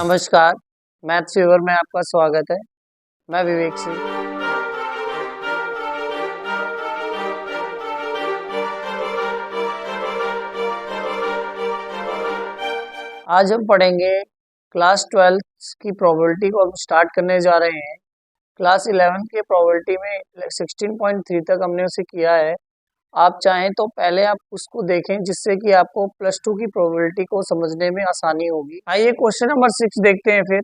नमस्कार, maths viewer में आपका स्वागत है। मैं विवेक सिंह। आज हम पढ़ेंगे क्लास 12 की प्रोबेबिलिटी को हम स्टार्ट करने जा रहे हैं। क्लास 11 के प्रोबेबिलिटी में 16.3 तक हमने उसे किया है। आप चाहें तो पहले आप उसको देखें जिससे कि आपको प्लस 2 की प्रोबेबिलिटी को समझने में आसानी होगी। आइए क्वेश्चन नंबर 6 देखते हैं। फिर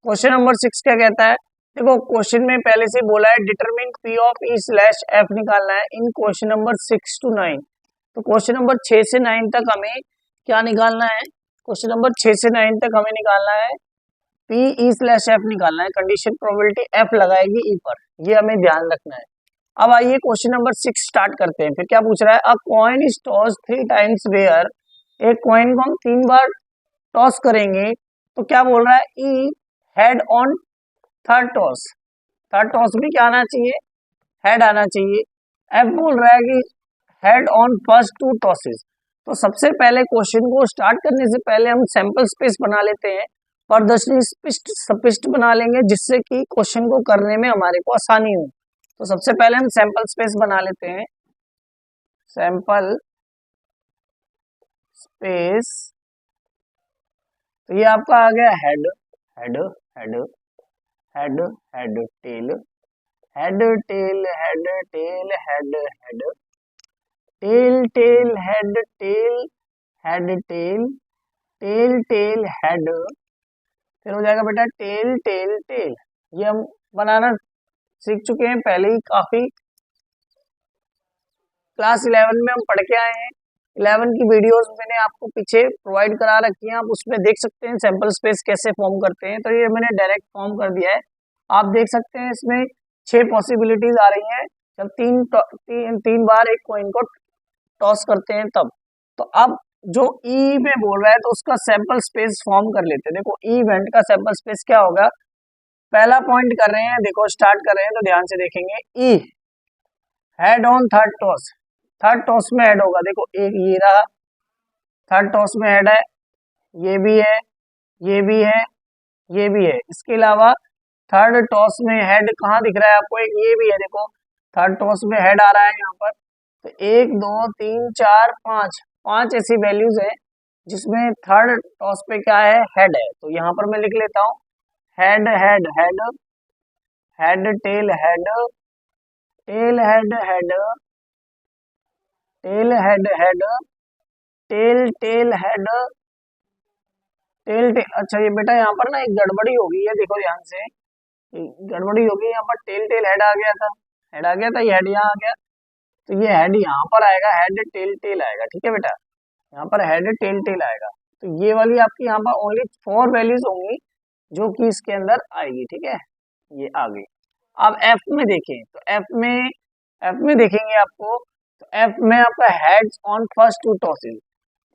क्वेश्चन नंबर 6 क्या कहता है, देखो क्वेश्चन में पहले से बोला है determine P of E slash F निकालना है इन क्वेश्चन नंबर 6 to 9। तो क्वेश्चन नंबर 6 से 9 तक हमें क्या निकालना है, क्वेश्चन नंबर 6 से 9 तक हमें निकालना है पी ई स्लैश एफ निकालना है। कंडीशन प्रोबेबिलिटी एफ लगाएगी ई पर, ये हमें ध्यान रखना है। अब आइए क्वेश्चन नंबर 6 स्टार्ट करते हैं। फिर क्या पूछ रहा है, a coin is toss 3 times where, एक कॉइन को हम 3 बार टॉस करेंगे तो क्या बोल रहा है, E head on third toss. Third toss में क्या आना चाहिए, हेड आना चाहिए। एफ बोल रहा है कि हेड ऑन फर्स्ट 2 टॉसेस। तो सबसे पहले क्वेश्चन को स्टार्ट करने से पहले हम सैंपल स्पेस बना लेते हैं, प्रदर्शनी स्पष्ट बना लेंगे जिससे कि क्वेश्चन को करने में हमारे को आसानी हो। तो सबसे पहले हम सैंपल स्पेस बना लेते हैं। सैंपल स्पेस, तो ये आपका आ गया head head head head head tail head tail head tail head head tail tail head tail head tail tail tail head, फिर हो जाएगा बेटा टेल टेल टेल। ये हम बनाना सीख चुके हैं पहले ही, काफी क्लास 11 में हम पढ़ के आए हैं। 11 की वीडियोस मैंने आपको पीछे प्रोवाइड करा रखी हैं, आप उसमें देख सकते हैं सैंपल स्पेस कैसे फॉर्म करते हैं। तो ये मैंने डायरेक्ट फॉर्म कर दिया है, आप देख सकते हैं। इसमें 6 पॉसिबिलिटीज आ रही हैं जब तीन बार एक कॉइन को टॉस करते हैं तब। तो अब जो ई में बोल रहा है तो उसका सैंपल स्पेस फॉर्म कर लेते हैं। देखो ई इवेंट का सैंपल स्पेस क्या होगा, पहला पॉइंट कर रहे हैं, देखो स्टार्ट कर रहे हैं तो ध्यान से देखेंगे। E head on third toss, third toss में हेड होगा। देखो एक ये रहा, थर्ड टॉस में हेड है, ये भी है, ये भी है, ये भी है। इसके अलावा थर्ड टॉस में हेड कहाँ दिख रहा है आपको, एक ये भी है। देखो थर्ड टॉस में हेड आ रहा है यहाँ पर। तो 1 2 3 4 5 5 ऐसी वैल्यूज है जिसमें थर्ड टॉस पे क्या है, हेड है। तो यहाँ पर मैं लिख लेता हूँ head head head head tail head tail head head tail head head tail tail head tail tail. अच्छा ये बेटा यहाँ पर ना एक गड़बड़ी हो गई है, देखो ध्यान से, गड़बड़ी हो गई। यहाँ पर टेल टेल हेड आ गया था, हेड आ गया था, ये हेड यहाँ आ गया। तो ये हेड यहाँ पर आएगा, हेड टेल टेल आएगा। ठीक है बेटा, यहाँ पर हेड टेल टेल आएगा। तो ये वाली आपकी यहाँ पर ओनली 4 वैल्यूज होंगी जो कि इसके अंदर आएगी। ठीक है, ये आ गई। अब एफ में देखें तो एफ में देखेंगे आपको, तो एफ में आपका हेड्स ऑन फर्स्ट 2 टॉसेस।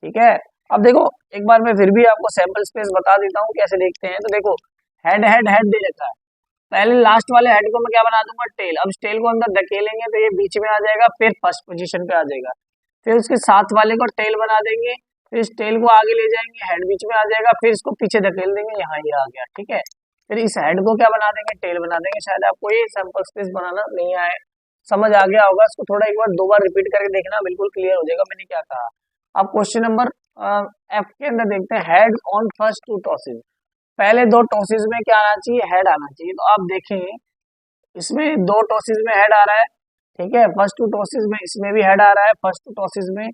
ठीक है, अब देखो एक बार मैं फिर भी आपको सैंपल स्पेस बता देता हूँ कैसे देखते हैं। तो देखो हेड हेड हेड दे रखा है, पहले लास्ट वाले हेड को मैं क्या बना दूंगा, टेल। अब इस टेल को अंदर धकेलेंगे तो ये बीच में आ जाएगा, फिर फर्स्ट पोजीशन पे आ जाएगा। फिर उसके साथ वाले को टेल बना देंगे, फिर इस टेल को आगे ले जाएंगे, हेड बीच में आ जाएगा, फिर इसको पीछे धकेल देंगे, यहाँ ये आ गया। ठीक है, फिर इस हेड को क्या बना देंगे, टेल बना देंगे। शायद आपको ये सैंपल स्पेस बनाना नहीं आए, समझ आ गया होगा। इसको थोड़ा एक बार 2 बार रिपीट करके देखना, बिल्कुल क्लियर हो जाएगा मैंने क्या कहा। अब क्वेश्चन नंबर एफ के अंदर देखते हैं, हेड ऑन फर्स्ट 2 टॉसेस। पहले 2 टॉसेस में क्या आना चाहिए, हेड आना चाहिए। तो आप देखें इसमें 2 टॉसेस में हेड आ रहा है। ठीक है, फर्स्ट 2 टॉसेस में इसमें भी हेड आ रहा है, फर्स्ट 2 टॉसेस में।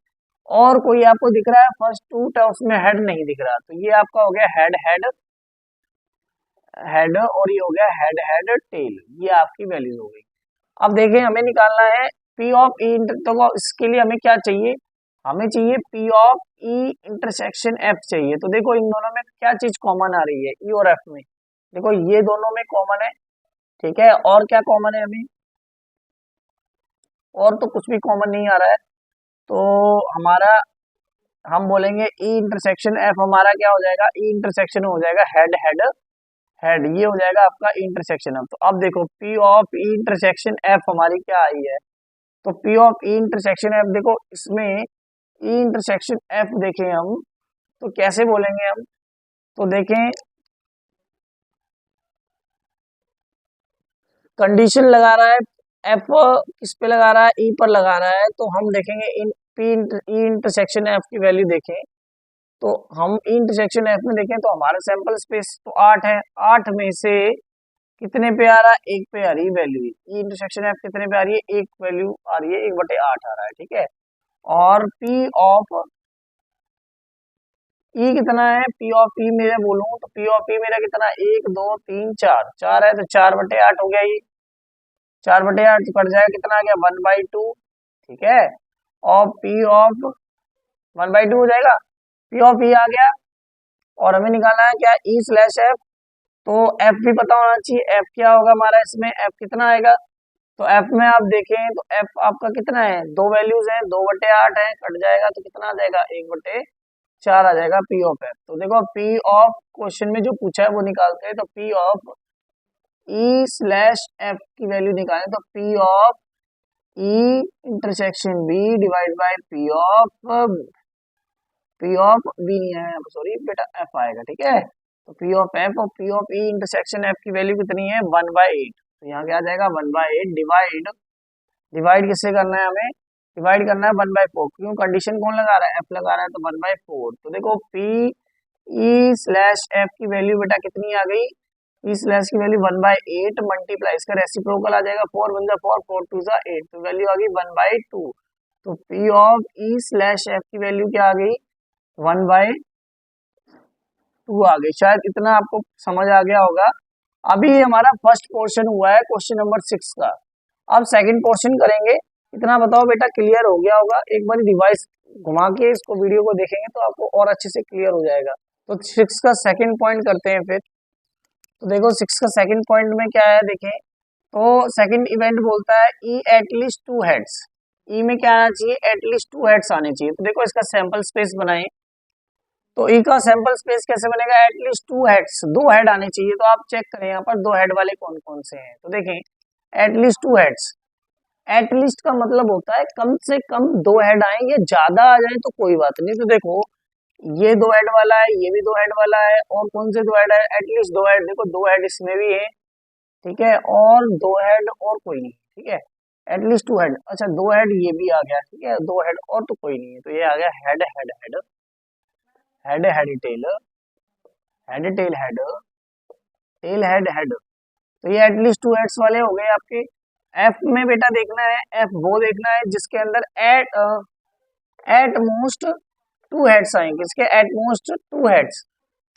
और कोई आपको दिख रहा है फर्स्ट 2 टॉस में हेड नहीं दिख रहा, तो ये आपका हो गया हेड हेड हेड, और ये हो गया हेड हेड टेल। ये आपकी वैल्यूज हो गई। अब देखें हमें निकालना है पी ऑफ ई। तो इसके लिए हमें क्या चाहिए, हमें चाहिए P of E intersection F चाहिए। तो देखो इन दोनों में क्या चीज कॉमन आ रही है, ई और एफ में। देखो ये दोनों में कॉमन है। ठीक है, और क्या कॉमन है हमें, और तो कुछ भी कॉमन नहीं आ रहा है। तो हमारा हम बोलेंगे ई इंटरसेक्शन एफ हमारा क्या हो जाएगा, ई इंटरसेक्शन हो जाएगा हेड हेड हेड, ये हो जाएगा आपका इंटरसेक्शन एफ। तो अब देखो P of E intersection F हमारी क्या आई है, तो P of E intersection F, देखो इसमें ई इंटरसेक्शन एफ देखें हम तो कैसे बोलेंगे हम, तो देखें कंडीशन लगा रहा है, एफ किस पे लगा रहा है, ई पर लगा रहा है, तो हम देखेंगे in P E intersection F की वैल्यू देखें, तो हम ई इंटरसेक्शन एफ में देखें तो हमारा सैंपल स्पेस तो 8 है, 8 में से कितने पे आ रहा है, एक पे आ रही है वैल्यू, ई इंटरसेक्शन एफ कितने पे आ रही है, एक वैल्यू आ रही है, 1/8 आ रहा है, ठीक है। और पी ऑफ ई कितना है, पी ऑफ ई मेरे बोलूं तो पी ऑफ ई मेरा कितना, 1 2 3 4, 4 है तो 4/8 हो गया, ये 4/8 कट जाएगा, कितना आ गया 1/2, ठीक है। और पी ऑफ 1/2 हो जाएगा, पी ऑफ ई आ गया। और हमें निकालना है क्या, ई स्लैश एफ, तो एफ भी पता होना चाहिए, एफ क्या होगा हमारा इसमें, एफ कितना आएगा, तो एफ में आप देखें तो एफ आपका कितना है, दो वैल्यूज है, 2/8 है, कट जाएगा तो कितना आ जाएगा, 1/4 आ जाएगा पी ऑफ एफ। तो देखो पी ऑफ क्वेश्चन में जो पूछा है वो निकालते हैं, तो P of E slash F की वैल्यू निकालें, तो P of E intersection B divide by P of B नहीं है, सॉरी बेटा एफ आएगा, ठीक है। तो पी ऑफ एफ और P of E intersection F की वैल्यू कितनी है, 1/8, तो यहाँ क्या आ जाएगा 1/8 डिवाइड, डिवाइड किससे करना है हमें, डिवाइड करना है 1/4, क्यों कंडीशन कौन लगा रहा है, एफ लगा रहा है, तो 1/4। तो देखो पी ई स्लैश एफ की वैल्यू बेटा कितनी आ गई, ई स्लैश की वैल्यू 1/8 मल्टीप्लाई इसका रेसिप्रोकल आ जाएगा, 4 1 4 4 2 8, तो वैल्यू आ गई 1/2। तो P of E slash F की वैल्यू क्या आ गई, 1/2 आ गई। शायद इतना आपको समझ आ गया होगा। अभी हमारा फर्स्ट पोर्शन हुआ है क्वेश्चन नंबर 6 का, अब सेकंड पोर्शन करेंगे। इतना बताओ बेटा क्लियर हो गया होगा, एक बार डिवाइस घुमा के इसको वीडियो को देखेंगे तो आपको और अच्छे से क्लियर हो जाएगा। तो 6 का सेकंड पॉइंट करते हैं फिर। तो देखो 6 का सेकंड पॉइंट में क्या है देखें, तो सेकंड इवेंट बोलता है ई एटलीस्ट 2 हेड्स, ई में क्या आना चाहिए, एटलीस्ट 2 हेड्स आने चाहिए। तो देखो इसका सैंपल स्पेस बनाएं, तो ई का सैंपल स्पेस कैसे बनेगा, एटलीस्ट 2 हेड्स, 2 हेड आने चाहिए। तो आप चेक करें यहाँ पर 2 हेड वाले कौन कौन से हैं, तो देखें एटलीस्ट 2 हेड्स, एटलीस्ट का मतलब होता है कम से कम 2 हेड आए, ये ज्यादा आ जाए तो कोई बात नहीं। तो देखो ये 2 हेड वाला है, ये भी 2 हेड वाला है, और कौन से 2 हेड है, एटलीस्ट 2 हेड, देखो 2 हेड इसमें भी है, ठीक है, और 2 हेड और कोई नहीं, ठीक है, एटलीस्ट 2 हेड। अच्छा 2 हेड ये भी आ गया, ठीक है, 2 हेड और तो कोई नहीं है, तो ये आ गया head head head head head tail head tail head tail head head, तो ये एटलीस्ट 2 हेड्स वाले हो गए आपके। एफ में बेटा देखना है, एफ वो देखना है जिसके अंदर एट मोस्ट 2 हेड्स आएंगे, इसके एट मोस्ट 2 हेड्स,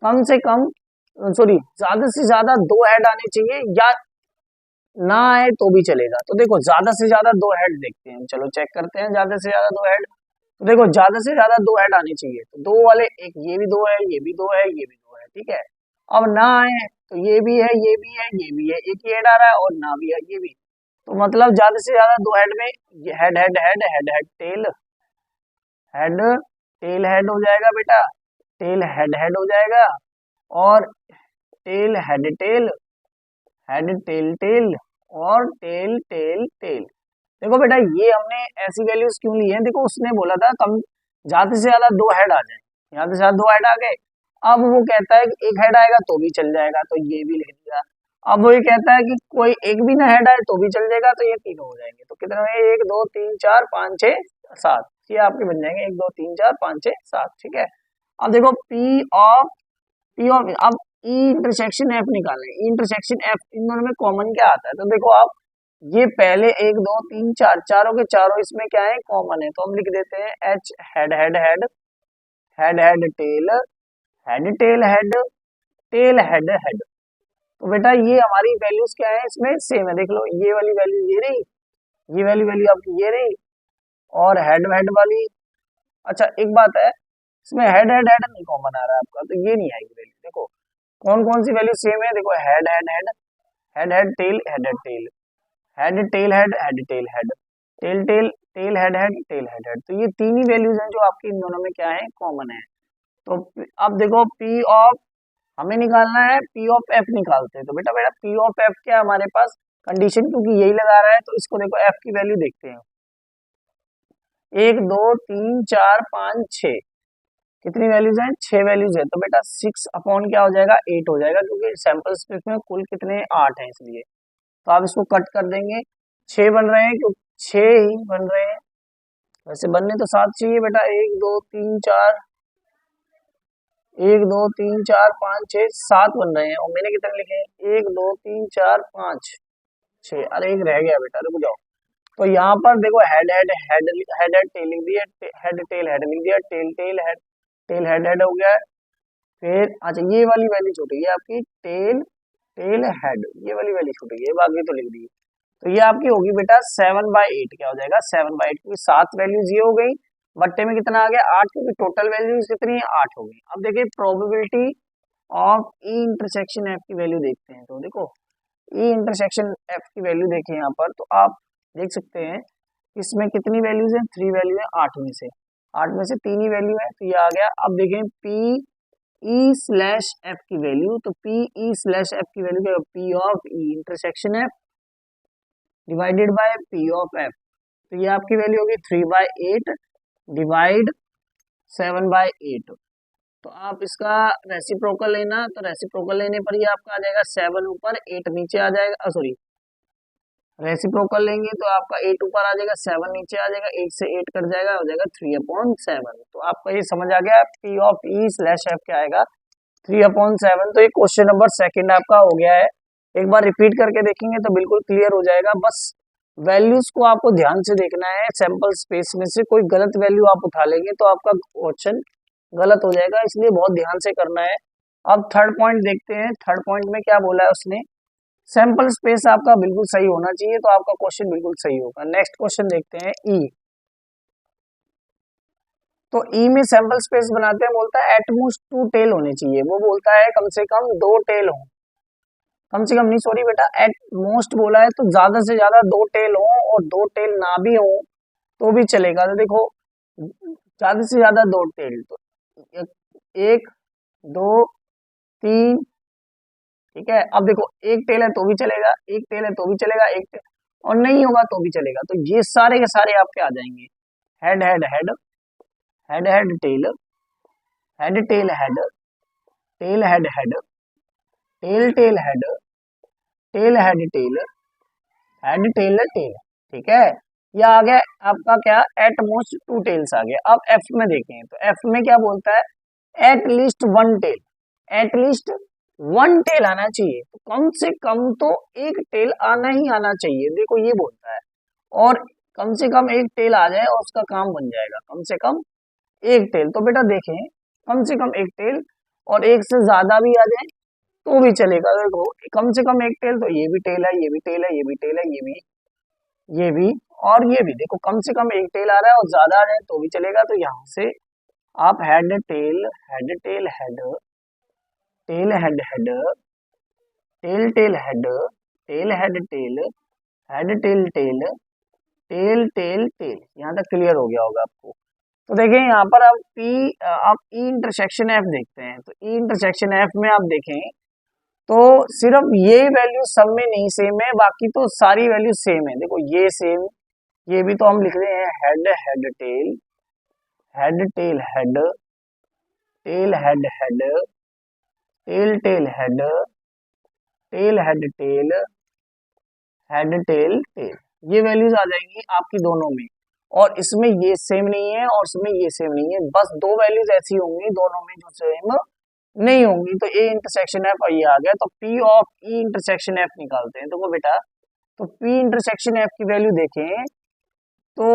कम से कम सॉरी ज्यादा से ज्यादा 2 हेड आने चाहिए, या ना आए तो भी चलेगा। तो देखो ज्यादा से ज्यादा 2 हेड देखते हैं, चलो चेक करते हैं ज्यादा से ज्यादा 2 हेड। तो देखो ज्यादा से ज्यादा 2 हेड आने चाहिए, तो 2 वाले, एक ये भी 2 है, ये भी 2 है, ये भी 2 है, ठीक है। अब ना आए तो ये भी है, ये भी है, ये भी है, एक ही हेड आ रहा है, और ना भी है, ये भी। तो मतलब ज्यादा से ज्यादा 2 हेड में head head head head head head tail head हो जाएगा बेटा, टेल हेड हेड हो जाएगा, और टेल हेड टेल टेल और टेल टेल टेल। देखो बेटा ये हमने ऐसी वैल्यूज क्यों ली है, देखो उसने बोला था कम ज्यादा से ज्यादा 2 हेड आ जाए, ज्यादा से ज्यादा 2 हेड आ गए। अब वो कहता है कि एक हेड आएगा तो भी चल जाएगा, तो ये भी लिख दिया। अब वो ये कहता है कि कोई एक भी ना हेड आए तो भी चल जाएगा, तो ये तीनों हो जाएंगे। तो कितने हुए, 1 2 3 4 5 6 7, ये आपके बन जाएंगे 1 2 3 4 5 6 7, ठीक है। अब देखो पी ऑफ अब ई इंटरसेक्शन एफ निकालना है, ई इंटरसेक्शन एफ इन दोनों में कॉमन क्या आता है, तो देखो आप ये पहले 1 2 3 4 चारों के चारों इसमें क्या है, कॉमन है, तो हम लिख देते हैं H head head head head head tail head tail head head. तो बेटा ये हमारी वैल्यूज क्या है, इसमें सेम है, देख लो ये वाली वैल्यू ये रही, ये वाली वैल्यू आपकी ये रही, और हेड हेड वाली। अच्छा एक बात है, इसमें हेड हेड हेड नहीं कॉमन आ रहा है आपका, तो ये नहीं आएगी वैल्यू। देखो कौन कौन सी वैल्यू सेम है, देखो head head head head head tail head head tail head tail head head tail head tail tail tail head head tail head head, तो ये तीन ही वैल्यूज हैं जो आपकी इन दोनों में क्या है, कॉमन है। तो अब देखो पी ऑफ हमें निकालना है, पी ऑफ एफ निकालते हैं। तो बेटा बेटा पी ऑफ एफ क्या है हमारे पास, कंडीशन क्योंकि यही लगा रहा है, तो इसको देखो एफ की वैल्यू देखते हैं, 1 2 3 4 5 6, कितनी वैल्यूज हैं, 6 वैल्यूज है, तो बेटा 6 अपॉन क्या हो जाएगा, 8 हो जाएगा, क्योंकि सैंपल स्पेस में कुल कितने 8 हैं इसलिए। तो आप इसको कट कर देंगे, 6 बन रहे हैं, क्योंकि 6 ही बन रहे हैं, वैसे बनने तो 7 चाहिए बेटा, 1 2 3 4, 1 2 3 4 5 6 7 बन रहे हैं, और मैंने कितने लिखे हैं, 1 2 3 4 5 6, अरे एक रह गया बेटा, रुक जाओ। तो यहाँ पर देखो head head head head head tail लिख दिया, हेड टेल हेड लिख दिया, tail tail head, tail head head हो गया। फिर अच्छा ये वाली वैल्यू छूट गई आपकी, टेल टेल हेड, ये वाली वैल्यू छूट गई है, बाकी तो लिख दी। तो ये आपकी होगी बेटा 7/8, क्या हो जाएगा 7/8, क्योंकि 7 वैल्यूज ये हो गई, बट्टे में कितना आ गया 8, क्योंकि टोटल वैल्यूज कितनी है 8 हो गई। अब देखिए probability of E intersection F की वैल्यू देखते हैं, तो देखो ई इंटरसेक्शन एफ की वैल्यू देखें यहाँ पर, तो आप देख सकते हैं इसमें कितनी वैल्यूज है, 3 वैल्यू है, 8 में से 3 ही वैल्यू है, तो ये आ गया। अब देखें पी ई स्लैश एफ की वैल्यू, तो पी ई स्लैश एफ की वैल्यू क्या, P of E intersection F divided by P of F, तो ये आपकी वैल्यू होगी 3/8 डिवाइड 7/8। तो आप इसका रेसिप्रोकल लेना, तो रेसिप्रोकल लेने पर ही आपका आ जाएगा 7 ऊपर 8 नीचे आ जाएगा, सॉरी रेसिप्रोकल लेंगे तो आपका 8 ऊपर आ जाएगा 7 नीचे आ जाएगा, 8 से 8 कट जाएगा, हो जाएगा 3/7। तो आपका ये समझ आ गया P of E slash F क्या आएगा 3/7। तो ये क्वेश्चन नंबर सेकंड आपका हो गया है। एक बार रिपीट करके देखेंगे तो बिल्कुल क्लियर हो जाएगा। बस वैल्यूज को आपको ध्यान से देखना है, सैंपल स्पेस में से कोई गलत वैल्यू आप उठा लेंगे तो आपका क्वेश्चन गलत हो जाएगा, इसलिए बहुत ध्यान से करना है। अब थर्ड पॉइंट देखते हैं, थर्ड पॉइंट में क्या बोला है उसने, सैंपल स्पेस आपका बिल्कुल सही होना चाहिए, तो आपका क्वेश्चन बिल्कुल सही होगा। नेक्स्ट क्वेश्चन देखते हैं ई। तो ई में सैंपल स्पेस बनाते हैं, बोलता है एटमोस्ट 2 टेल होने चाहिए, वो बोलता है कम से कम 2 टेल हो, कम से कम नहीं, सॉरी बेटा, एट मोस्ट बोला है, तो ज्यादा से ज्यादा 2 टेल हो, और 2 टेल ना भी हो तो भी चलेगा। तो देखो ज्यादा से ज्यादा 2 टेल, तो 1 2 3, ठीक है। अब देखो एक टेल है तो भी चलेगा, एक टेल है तो भी चलेगा, एक टेल और नहीं होगा तो भी चलेगा। तो ये सारे के सारे आपके आ जाएंगे, head head head, head head tail, head tail head, tail head head, tail tail head, tail head tail, head tail tail, ठीक है। यह आ गया आपका क्या, एट मोस्ट 2 टेल्स आ गया। अब एफ में देखें, तो एफ में क्या बोलता है, at least 1 tail, at least 1 tail आना चाहिए, तो कम से कम तो एक टेल आना ही आना चाहिए, देखो ये बोलता है। और कम से कम एक टेल आ जाए और उसका काम बन जाएगा, कम से कम एक टेल। तो बेटा देखें कम से कम एक टेल, और एक से ज्यादा भी आ जाए तो भी चलेगा। देखो कम से कम एक टेल, तो ये भी टेल है, ये भी टेल है, ये भी टेल है, ये भी और ये भी, देखो कम से कम एक टेल आ रहा है, और ज्यादा आ जाए तो भी चलेगा। तो यहाँ से आप head tail head tail head, tail head head, tail tail head, tail head tail, head tail tail, tail tail tail, यहाँ तक क्लियर हो गया होगा आपको। तो देखिए यहाँ पर आप ई इंटरसेक्शन एफ देखते हैं, तो ई इंटरसेक्शन एफ में आप देखें तो सिर्फ ये वैल्यू सब में नहीं सेम है, बाकी तो सारी वैल्यू सेम है। देखो ये सेम, ये भी तो हम लिख रहे हैं head head tail, head tail head, tail head head, tail tail head, tail head tail, head tail tail, ये वैल्यूज आ जाएंगी आपकी दोनों में। और इसमें ये सेम नहीं है और इसमें ये सेम नहीं है, बस 2 वैल्यूज ऐसी होंगी दोनों में जो सेम नहीं होंगी। तो ए इंटरसेक्शन एफ ये आ गया, तो P of E intersection F निकालते हैं। देखो बेटा, तो पी इंटरसेक्शन एफ की वैल्यू देखें तो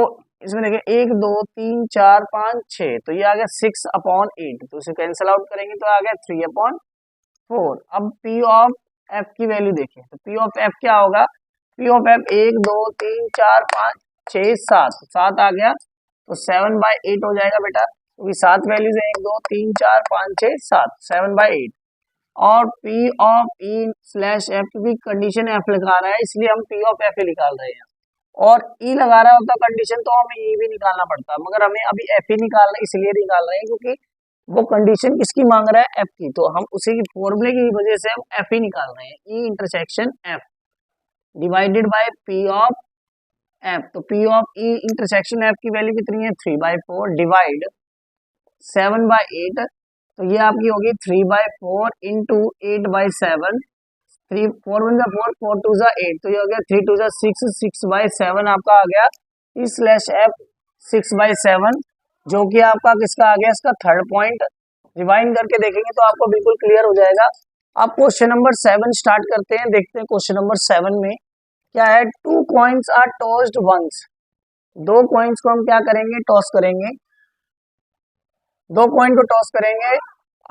इसमें देखें 1 2 3 4 5 6, तो ये आ गया 6/8, तो इसे कैंसिल आउट करेंगे तो आ गया 3/4। अब पी ऑफ एफ की वैल्यू देखें, तो पी ऑफ एफ क्या होगा, पी ऑफ एफ 1 2 3 4 5 6 7, 7 आ गया, तो 7/8 हो जाएगा बेटा, क्योंकि 7 वैल्यूज है, 1 2 3 4 5 6 7, 7/8। और P of E slash F, क्योंकि कंडीशन एफ लगा रहा है इसलिए हम पी ऑफ एफ ही निकाल रहे हैं, और ई लगा रहा होता कंडीशन तो हमें ई भी निकालना पड़ता, मगर हमें अभी एफ ही निकालना है, इसलिए निकाल रहे हैं क्योंकि वो कंडीशन किसकी मांग रहा है, एफ की, तो हम उसी की फॉर्मूले की वजह से हम एफ ही निकाल रहे हैं, E intersection F divided by P of F. तो P of E intersection F की वैल्यू कितनी है 3/4 डिवाइड 7/8, तो ये आपकी होगी 3/4 इंटू 8/7, 4 1 4, 4 2 8, तो ये हो गया 3 2 6, 6/7 आपका आ गया E/F 6/7, जो कि आपका किसका आ गया, इसका थर्ड पॉइंट। रिवाइंड करके देखेंगे तो आपको बिल्कुल क्लियर हो जाएगा। अब क्वेश्चन नंबर 7 स्टार्ट करते हैं, देखते हैं क्वेश्चन नंबर 7 में क्या है। 2 coins are tossed once, 2 coins को हम क्या करेंगे, टॉस करेंगे, 2 कॉइन को टॉस करेंगे।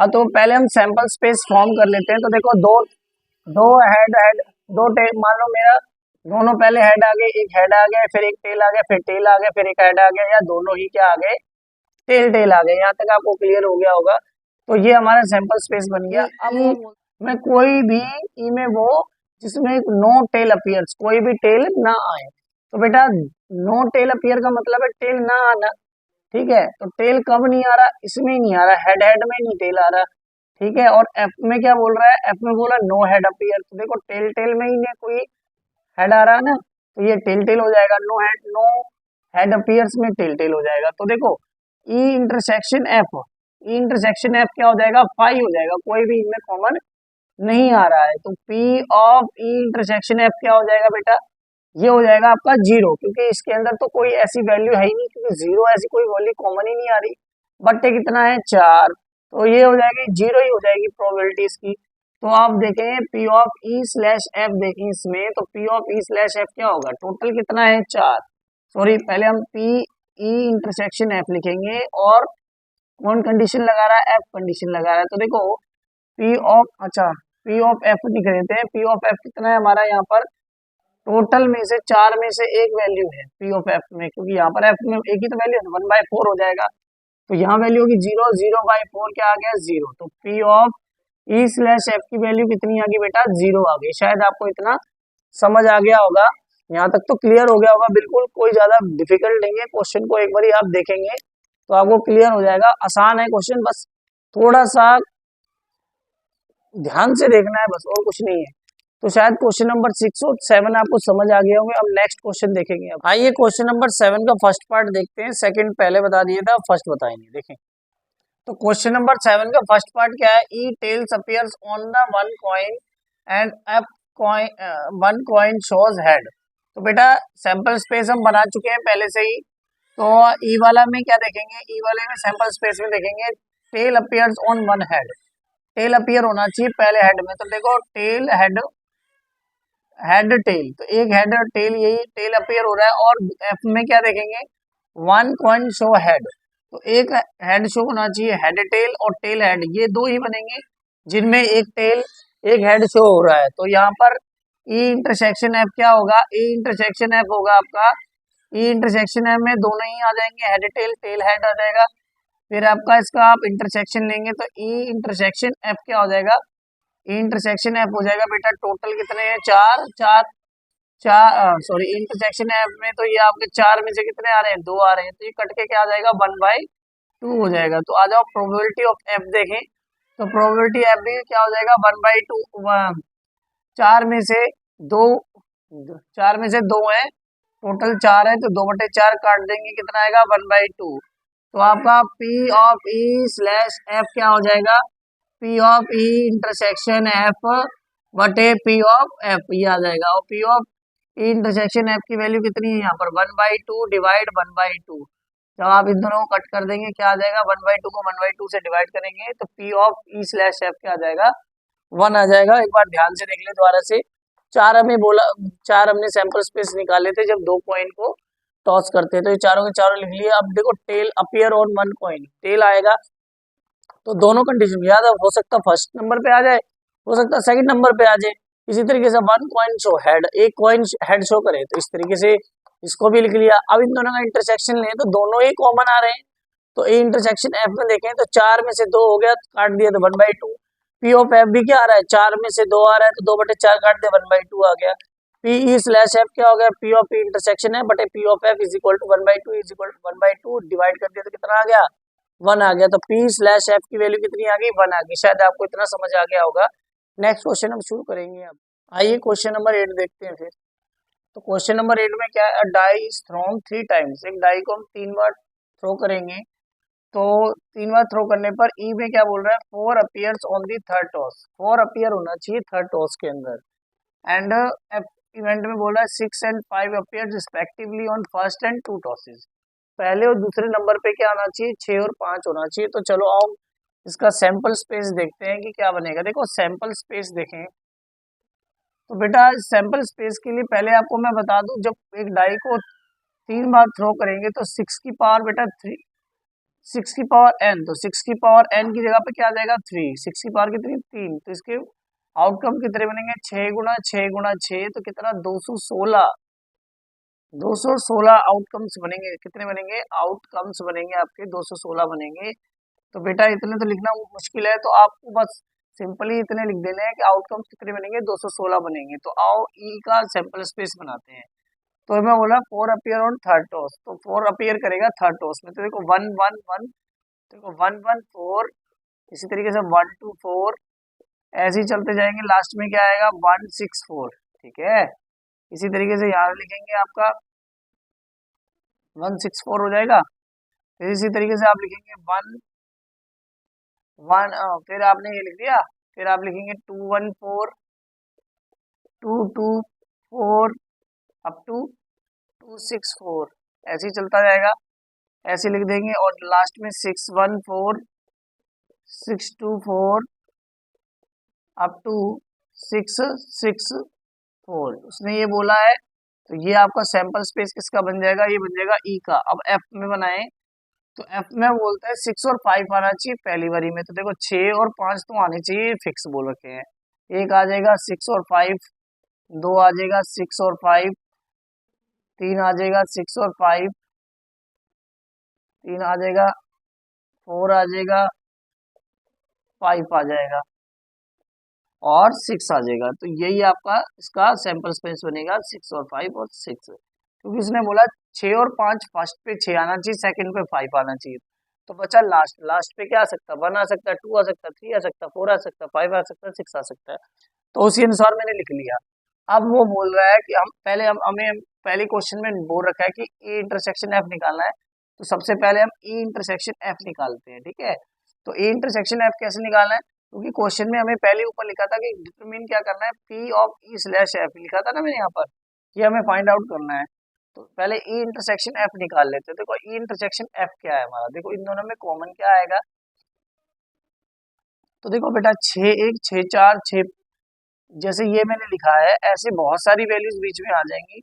तो पहले हम सैंपल स्पेस फॉर्म कर लेते हैं। तो देखो दो दो हेड हेड दो टेल, मान लो मेरा दोनों पहले हेड आ गए, एक हेड आ गया, फिर एक टेल आ गया, फिर टेल आ गया, फिर एक हेड आ गया, या दोनों ही क्या आ गए, टेल टेल आ गए। यहाँ तक आपको क्लियर हो गया होगा। तो ये हमारा सैंपल स्पेस बन गया। अब मैं कोई भी ई में वो जिसमें नो टेल अपीयर्स, कोई भी टेल ना आए, तो बेटा नो टेल अपीयर का मतलब है टेल ना आना, ठीक है। तो टेल कब नहीं आ रहा, इसमें नहीं आ रहा, हेड हेड में नहीं टेल आ रहा, ठीक है। और एफ में क्या बोल रहा है, एफ में बोला नो हेड अपीयर, तो देखो टेल टेल में ही नहीं कोई हेड आ रहा है ना, तो ये टेल टेल हो जाएगा। नो हेड अपीयर्स में टेल टेल हो जाएगा। तो देखो ई इंटरसेक्शन एफ, ई इंटरसेक्शन एफ क्या हो जाएगा, 5 हो जाएगा, कोई भी इनमें कॉमन नहीं आ रहा है। तो P of E intersection F क्या हो जाएगा बेटा, ये हो जाएगा आपका 0, क्योंकि इसके अंदर तो कोई ऐसी वैल्यू है ही नहीं, क्योंकि 0 ऐसी कोई वैल्यू कॉमन ही नहीं आ रही। बट्टे कितना है 4, तो ये हो जाएगी 0 ही हो जाएगी प्रोबेबिलिटी इसकी। तो आप देखें P of E slash F, देखें इसमें तो P of E slash F क्या होगा, टोटल कितना है 4, सॉरी पहले हम पी ई इंटरसेक्शन एफ लिखेंगे, और कौन कंडीशन लगा रहा है, एफ कंडीशन लगा रहा है। तो देखो पी ऑफ, अच्छा पी ऑफ एफ लिख देते हैं। पी ऑफ एफ कितना है हमारा, यहाँ पर टोटल में से 4 में से एक वैल्यू है पी ऑफ एफ में, क्योंकि यहाँ पर एफ में एक ही तो वैल्यू है, 1/4 हो जाएगा। तो यहाँ वैल्यू होगी 0, 0/4 क्या आ गया 0। तो P of E slash F की वैल्यू कितनी आ गई बेटा, 0 आ गई। शायद आपको इतना समझ आ गया होगा, यहाँ तक तो क्लियर हो गया होगा बिल्कुल, कोई ज्यादा डिफिकल्ट नहीं है। क्वेश्चन को एक बार आप देखेंगे तो आपको क्लियर हो जाएगा, आसान है क्वेश्चन, बस थोड़ा सा ध्यान से देखना है बस, और कुछ नहीं है। तो शायद क्वेश्चन नंबर 6 और 7 आपको समझ आ गया होंगे। अब नेक्स्ट क्वेश्चन देखेंगे। अब आइए क्वेश्चन नंबर 7 का फर्स्ट पार्ट देखते हैं, सेकंड पहले बता दिया था, फर्स्ट बताएंगे। देखें तो क्वेश्चन नंबर 7 का फर्स्ट पार्ट क्या है, E tails appears on the one coin and F coin one coin shows head. तो बेटा सैंपल स्पेस हम बना चुके हैं पहले से ही, तो ई वाला में क्या देखेंगे, ई वाले में सैंपल स्पेस में देखेंगे tail appears on one head, tail appear होना चाहिए पहले हेड में। तो देखो टेल हेड हेड टेल, तो एक हेड और टेल, यही टेल अपीयर हो रहा है। और एफ में क्या देखेंगे, वन कॉइन शो हेड, तो एक हेड शो होना चाहिए, हेड टेल और टेल हेड, ये दो ही बनेंगे जिनमें एक टेल एक हेड शो हो रहा है। तो यहाँ पर ई इंटरसेक्शन एफ क्या होगा, ई इंटरसेक्शन एफ होगा आपका, ई इंटरसेक्शन एफ में दोनों ही आ जाएंगे, हेड टेल टेल हेड आ जाएगा। फिर आपका इसका आप इंटरसेक्शन लेंगे तो ई इंटरसेक्शन एफ क्या हो जाएगा, इंटरसेक्शन एफ हो जाएगा बेटा, टोटल कितने हैं 4 4 4, सॉरी इंटरसेक्शन एफ में तो ये आपके 4 में से कितने आ रहे हैं, 2 आ रहे हैं, तो ये कट के क्या आ जाएगा 1/2 हो जाएगा। तो आ जाओ प्रोबेबिलिटी ऑफ एफ देखें, तो प्रोबेबिलिटी एफ भी क्या हो जाएगा 1/2, 4 में से 2, 4 में से 2 है, टोटल 4 है, तो 2/4 काट देंगे, कितना आएगा 1/2। तो आपका P of E slash F क्या हो जाएगा, P of E intersection F बटे पी ऑफ एफ, ये आ जाएगा। और P of E intersection F की वैल्यू कितनी है यहाँ पर 1/2 डिवाइड 1/2, जब आप इन दोनों को कट कर देंगे क्या आ जाएगा, 1/2 को 1/2 से डिवाइड करेंगे तो P of E slash F क्या आ जाएगा 1 आ जाएगा। एक बार ध्यान से देख ले दोबारा से, 4 हमें बोला, 4 हमने सैंपल स्पेस निकाले थे जब 2 कॉइन को टॉस करते, तो ये चारों के चारों लिख लिए। अब देखो tail appear on one coin, tail आएगा तो दोनों कंडीशन याद है, हो सकता फर्स्ट नंबर पे आ जाए, हो सकता सेकंड नंबर पे आ जाए। इसी तरीके से वन कॉइन शो हेड, एक कॉइन हेड शो करे, तो इस तरीके से इसको भी लिख लिया। अब इन दोनों का इंटरसेक्शन लें तो दोनों ही कॉमन आ रहे हैं, तो ए इंटरसेक्शन एफ में देखें तो 4 में से 2 हो गया, काट दिया तो 1/2। पी ऑफ एफ भी क्या आ रहा है, 4 में से 2 आ रहा है, तो 2/4 काट दिया 1/2 आ गया। पी ई स्लैश एफ क्या हो गया, पी ऑफ ई इंटरसेक्शन है बटे P of F is equal to 1/2 is equal to 1/2, divide कर दिया तो कितना आ गया 1 आ गया। तो पी स्लैश एफ की वैल्यू कितनी आ गई 1 आ गई। शायद आपको इतना समझ आ गया होगा। नेक्स्ट क्वेश्चन हम शुरू करेंगे। अब आइए क्वेश्चन नंबर 8 देखते हैं फिर। तो क्वेश्चन नंबर 8 में क्या है, डाई इज थ्रोन 3 टाइम्स, एक डाई को हम 3 बार थ्रो करेंगे तो 3 बार थ्रो करने पर ई में क्या बोल रहा है, 4 appears on the third toss, 4 appear होना चाहिए थर्ड टॉस के अंदर। एंड एफ इवेंट में बोल रहा है 6 and 5 appears respectively on first and 2 tosses, पहले और दूसरे नंबर पे क्या आना चाहिए, 6 और 5 होना चाहिए। तो चलो आओ इसका सैंपल स्पेस देखते हैं कि क्या बनेगा। देखो सैंपल स्पेस देखें तो बेटा सैंपल स्पेस के लिए पहले आपको मैं बता दूं, जब एक डाई को 3 बार थ्रो करेंगे तो 6 की पावर बेटा 3, 6 की पावर n, तो 6 की पावर n की जगह पे क्या आ जाएगा 3, 6 की पावर कितनी 3, तो इसके आउटकम कितने बनेंगे 6 गुना 6 गुना 6, तो कितना 216, 216 आउटकम्स बनेंगे। कितने बनेंगे आउटकम्स बनेंगे आपके 216 बनेंगे। तो बेटा इतने तो लिखना मुश्किल है, तो आपको बस सिंपली इतने लिख देने हैं कि आउटकम्स कितने बनेंगे 216 बनेंगे। तो आओ ई का सैंपल स्पेस बनाते हैं। तो मैं बोला 4 अपीयर ऑन थर्ड टॉस, तो 4 अपीयर करेगा थर्ड टॉस में, तो देखो 1 1 1, देखो 1 1 4, इसी तरीके से 1 2 4, ऐसे ही चलते जाएंगे, लास्ट में क्या आएगा 1 6 4, ठीक है। इसी तरीके से यहाँ लिखेंगे आपका 1 6 4 हो जाएगा। फिर इसी तरीके से आप लिखेंगे 1 1, फिर आपने ये लिख दिया, फिर आप लिखेंगे 2 1 4, 2 2 4 अप टू 2 6 4, ऐसे ही चलता जाएगा, ऐसे लिख देंगे। और लास्ट में 6 1 4, 6 2 4 अप टू 6 6 4, उसने ये बोला है। तो ये आपका सैंपल स्पेस किसका बन जाएगा, ये बन जाएगा ई का। अब एफ में बनाए तो एफ में बोलता है 6 और 5 आना चाहिए पहली बारी में, तो देखो 6 और 5 तो आने चाहिए, फिक्स बोल रखे हैं। एक आ जाएगा 6 और 5, 2 आ जाएगा 6 और 5, 3 आ जाएगा 6 और 5, 3 आ जाएगा, 4 आ जाएगा, 5 आ जाएगा और 6 आ जाएगा। तो यही आपका इसका सैंपल स्पेस बनेगा 6 और 5 और 6, क्योंकि उसने बोला 6 और 5, फर्स्ट पे 6 आना चाहिए, सेकंड पे 5 आना चाहिए। तो बचा लास्ट, लास्ट पे क्या आ सकता है 1 आ सकता है, 2 आ सकता है, 3 आ सकता है, 4 आ सकता है, 5 आ सकता है, 6 आ सकता है। तो उसी अनुसार मैंने लिख लिया। अब वो बोल रहा है कि हम पहले हमें पहले क्वेश्चन में बोल रखा है कि ए इंटरसेक्शन एफ निकालना है, तो सबसे पहले हम ई इंटरसेक्शन एफ निकालते हैं, ठीक है। तो ए इंटरसेक्शन एफ कैसे निकालना है, क्योंकि क्वेश्चन में हमें पहले ऊपर लिखा था कि डिटरमिन क्या करना है, P of E slash F लिखा था ना मैंने यहाँ पर, ये हमें फाइंड आउट करना है। तो पहले ई इंटरसेक्शन एफ निकाल लेते हैं। देखो ई इंटरसेक्शन एफ क्या है हमारा, देखो इन दोनों में कॉमन क्या आएगा, तो देखो बेटा 6 1 6 4 6, जैसे ये मैंने लिखा है ऐसे बहुत सारी वैल्यूज बीच में आ जाएंगी।